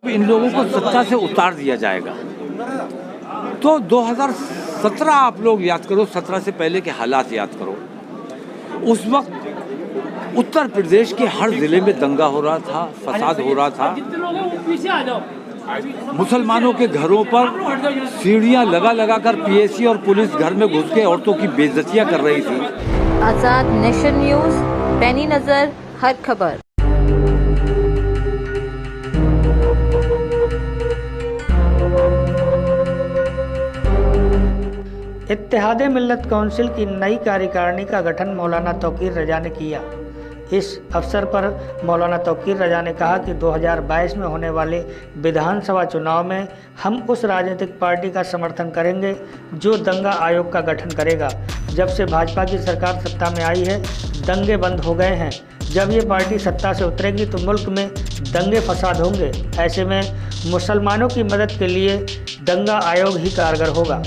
इन लोगों को सत्ता से उतार दिया जाएगा। तो 2017 आप लोग याद करो, 17 से पहले के हालात याद करो। उस वक्त उत्तर प्रदेश के हर जिले में दंगा हो रहा था, फसाद हो रहा था। मुसलमानों के घरों पर सीढ़ियां लगा लगा कर पीएसी और पुलिस घर में घुस के औरतों की बेइज्जतियां कर रही थी। आजाद नेशन न्यूज़, पैनी नजर हर खबर। इत्तेहादे मिल्लत काउंसिल की नई कार्यकारिणी का गठन मौलाना तौकीर रजा ने किया। इस अवसर पर मौलाना तौकीर रजा ने कहा कि 2022 में होने वाले विधानसभा चुनाव में हम उस राजनीतिक पार्टी का समर्थन करेंगे जो दंगा आयोग का गठन करेगा। जब से भाजपा की सरकार सत्ता में आई है, दंगे बंद हो गए हैं। जब ये पार्टी सत्ता से उतरेगी तो मुल्क में दंगे फसाद होंगे। ऐसे में मुसलमानों की मदद के लिए दंगा आयोग ही कारगर होगा।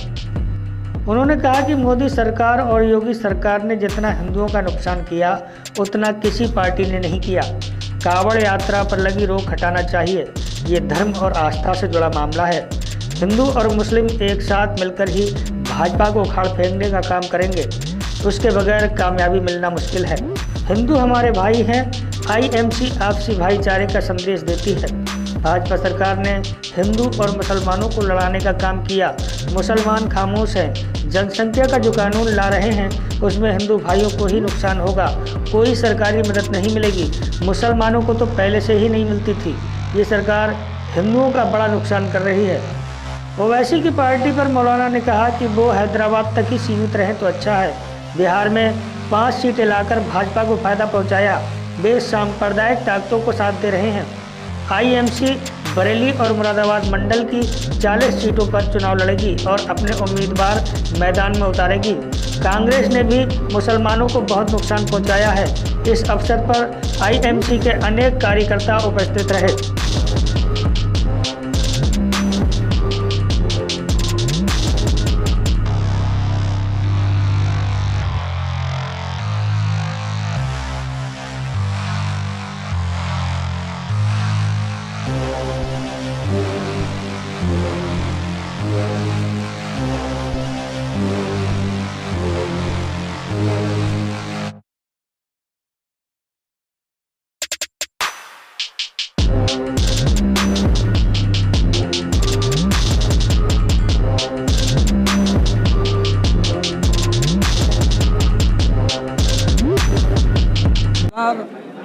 उन्होंने कहा कि मोदी सरकार और योगी सरकार ने जितना हिंदुओं का नुकसान किया उतना किसी पार्टी ने नहीं किया। कांवड़ यात्रा पर लगी रोक हटाना चाहिए। ये धर्म और आस्था से जुड़ा मामला है। हिंदू और मुस्लिम एक साथ मिलकर ही भाजपा को उखाड़ फेंकने का काम करेंगे। उसके बगैर कामयाबी मिलना मुश्किल है। हिंदू हमारे भाई हैं। आईएमसी आपसी भाईचारे का संदेश देती है। भाजपा सरकार ने हिंदू और मुसलमानों को लड़ाने का काम किया। मुसलमान खामोश हैं। जनसंख्या का जो कानून ला रहे हैं उसमें हिंदू भाइयों को ही नुकसान होगा। कोई सरकारी मदद नहीं मिलेगी। मुसलमानों को तो पहले से ही नहीं मिलती थी। ये सरकार हिंदुओं का बड़ा नुकसान कर रही है। ओवैसी की पार्टी पर मौलाना ने कहा कि वो हैदराबाद तक ही सीमित रहें तो अच्छा है। बिहार में 5 सीटें लाकर भाजपा को फायदा पहुँचाया। वे सांप्रदायिक ताकतों को साथ दे रहे हैं। आईएमसी बरेली और मुरादाबाद मंडल की 40 सीटों पर चुनाव लड़ेगी और अपने उम्मीदवार मैदान में उतारेगी। कांग्रेस ने भी मुसलमानों को बहुत नुकसान पहुंचाया है। इस अवसर पर आईएमसी के अनेक कार्यकर्ता उपस्थित रहे।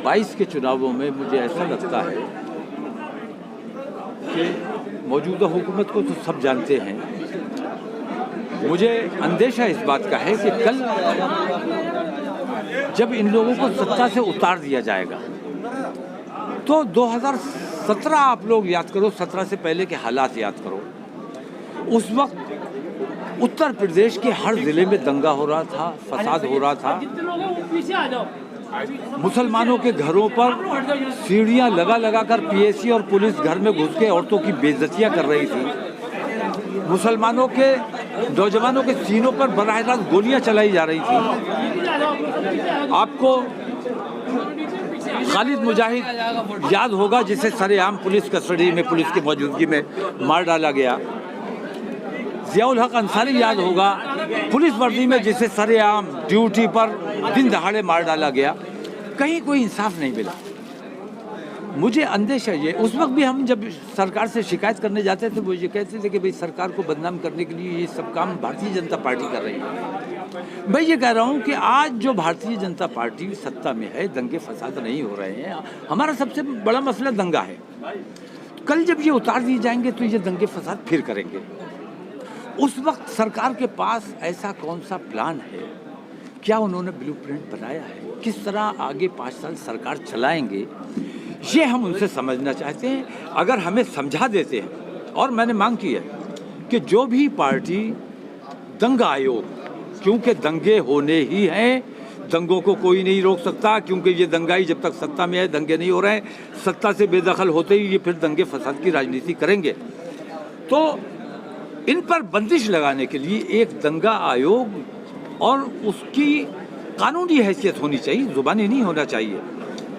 बाईस के चुनावों में मुझे ऐसा लगता है कि मौजूदा हुकूमत को तो सब जानते हैं। मुझे अंदेशा इस बात का है कि कल जब इन लोगों को सत्ता से उतार दिया जाएगा तो 2017 आप लोग याद करो, 17 से पहले के हालात याद करो। उस वक्त उत्तर प्रदेश के हर जिले में दंगा हो रहा था, फसाद हो रहा था। मुसलमानों के घरों पर सीढ़ियां लगा लगा कर पीएसी और पुलिस घर में घुस के औरतों की बेइज्जतियां कर रही थी। मुसलमानों के नौजवानों के सीनों पर बराह रास्त गोलियां चलाई जा रही थी। आपको खालिद मुजाहिद याद होगा जिसे सरेआम पुलिस कस्टडी में, पुलिस की मौजूदगी में मार डाला गया। जियाउल हक अंसारी याद होगा, पुलिस वर्दी में जिसे सरेआम ड्यूटी पर दिन दहाड़े मार डाला गया। कहीं कोई इंसाफ नहीं मिला। मुझे अंदेशा ये, उस वक्त भी हम जब सरकार से शिकायत करने जाते थे वो ये कहते थे कि भाई सरकार को बदनाम करने के लिए ये सब काम भारतीय जनता पार्टी कर रही है। मैं ये कह रहा हूँ कि आज जो भारतीय जनता पार्टी सत्ता में है, दंगे फसाद नहीं हो रहे हैं। हमारा सबसे बड़ा मसला दंगा है। कल जब ये उतार दिए जाएंगे तो ये दंगे फसाद फिर करेंगे। उस वक्त सरकार के पास ऐसा कौन सा प्लान है, क्या उन्होंने ब्लूप्रिंट बनाया है, किस तरह आगे 5 साल सरकार चलाएंगे, ये हम उनसे समझना चाहते हैं। अगर हमें समझा देते हैं, और मैंने मांग की है कि जो भी पार्टी दंगा आयोग, क्योंकि दंगे होने ही हैं, दंगों को कोई नहीं रोक सकता, क्योंकि ये दंगाई जब तक सत्ता में है दंगे नहीं हो रहे हैं। सत्ता से बेदखल होते ही ये फिर दंगे फसाद की राजनीति करेंगे। तो इन पर बंदिश लगाने के लिए एक दंगा आयोग और उसकी कानूनी हैसियत होनी चाहिए, जुबानी नहीं होना चाहिए।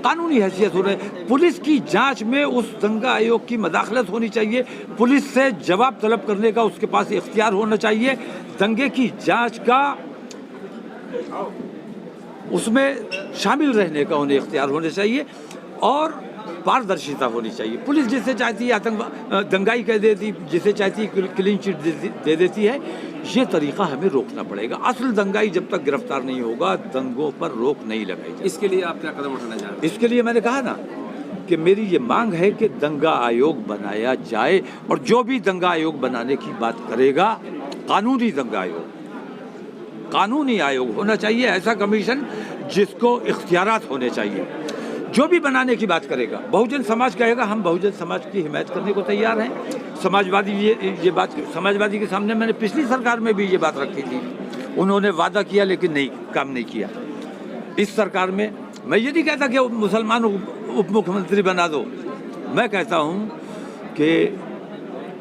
कानूनी हैसियत हो रही है। पुलिस की जांच में उस दंगा आयोग की मदाखलत होनी चाहिए, पुलिस से जवाब तलब करने का उसके पास इख्तियार होना चाहिए, दंगे की जांच का उसमें शामिल रहने का उन्हें इख्तियार होना चाहिए और पारदर्शिता होनी चाहिए। पुलिस जिसे चाहती है आतंक दंगाई कह देती, जिसे चाहती है क्लीन चिट दे देती है। ये तरीक़ा हमें रोकना पड़ेगा। असल दंगाई जब तक गिरफ्तार नहीं होगा, दंगों पर रोक नहीं लगाई जाएगी। इसके लिए आप क्या कदम उठाना चाह रहे हैं? इसके लिए मैंने कहा ना कि मेरी ये मांग है कि दंगा आयोग बनाया जाए और जो भी दंगा आयोग बनाने की बात करेगा, कानूनी दंगा आयोग, कानूनी आयोग होना चाहिए, ऐसा कमीशन जिसको इख्तियारात होने चाहिए। जो भी बनाने की बात करेगा, बहुजन समाज कहेगा हम बहुजन समाज की हिमायत करने को तैयार हैं। समाजवादी ये बात, समाजवादी के सामने मैंने पिछली सरकार में भी ये बात रखी थी, उन्होंने वादा किया लेकिन नहीं, काम नहीं किया। इस सरकार में मैं ये नहीं कहता कि मुसलमान उप मुख्यमंत्री बना दो, मैं कहता हूँ कि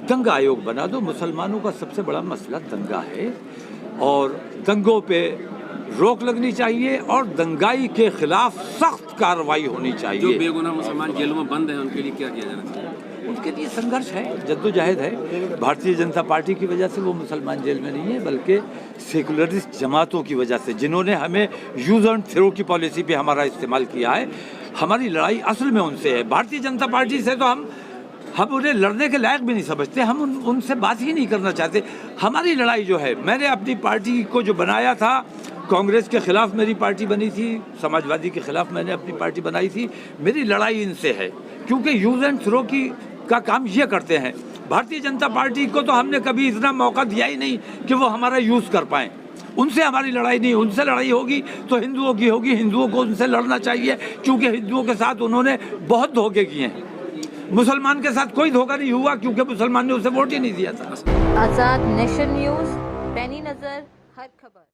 दंगा आयोग बना दो। मुसलमानों का सबसे बड़ा मसला दंगा है और दंगों पे रोक लगनी चाहिए और दंगाई के खिलाफ सख्त कार्रवाई होनी चाहिए। जो बेगुनाह मुसलमान जेलों में बंद हैं उनके लिए क्या किया जाना चाहिए? उनके लिए संघर्ष है, जद्दोजहद है। भारतीय जनता पार्टी की वजह से वो मुसलमान जेल में नहीं है, बल्कि सेकुलरिस्ट जमातों की वजह से, जिन्होंने हमें यूज़ एंड थ्रो की पॉलिसी पे हमारा इस्तेमाल किया है। हमारी लड़ाई असल में उनसे है। भारतीय जनता पार्टी से तो हम उन्हें लड़ने के लायक भी नहीं समझते, हम उनसे बात ही नहीं करना चाहते। हमारी लड़ाई जो है, मैंने अपनी पार्टी को जो बनाया था, कांग्रेस के खिलाफ मेरी पार्टी बनी थी, समाजवादी के खिलाफ मैंने अपनी पार्टी बनाई थी। मेरी लड़ाई इनसे है क्योंकि यूज़ एंड थ्रो का काम ये करते हैं। भारतीय जनता पार्टी को तो हमने कभी इतना मौका दिया ही नहीं कि वो हमारा यूज़ कर पाएँ। उनसे हमारी लड़ाई नहीं, उनसे लड़ाई होगी तो हिंदुओं की होगी। हिंदुओं को उनसे लड़ना चाहिए क्योंकि हिंदुओं के साथ उन्होंने बहुत धोखे किए हैं। मुसलमान के साथ कोई धोखा नहीं हुआ क्योंकि मुसलमान ने उसे वोट ही नहीं दिया था। आजाद नेशन न्यूज़, पैनी नज़र, हर खबर।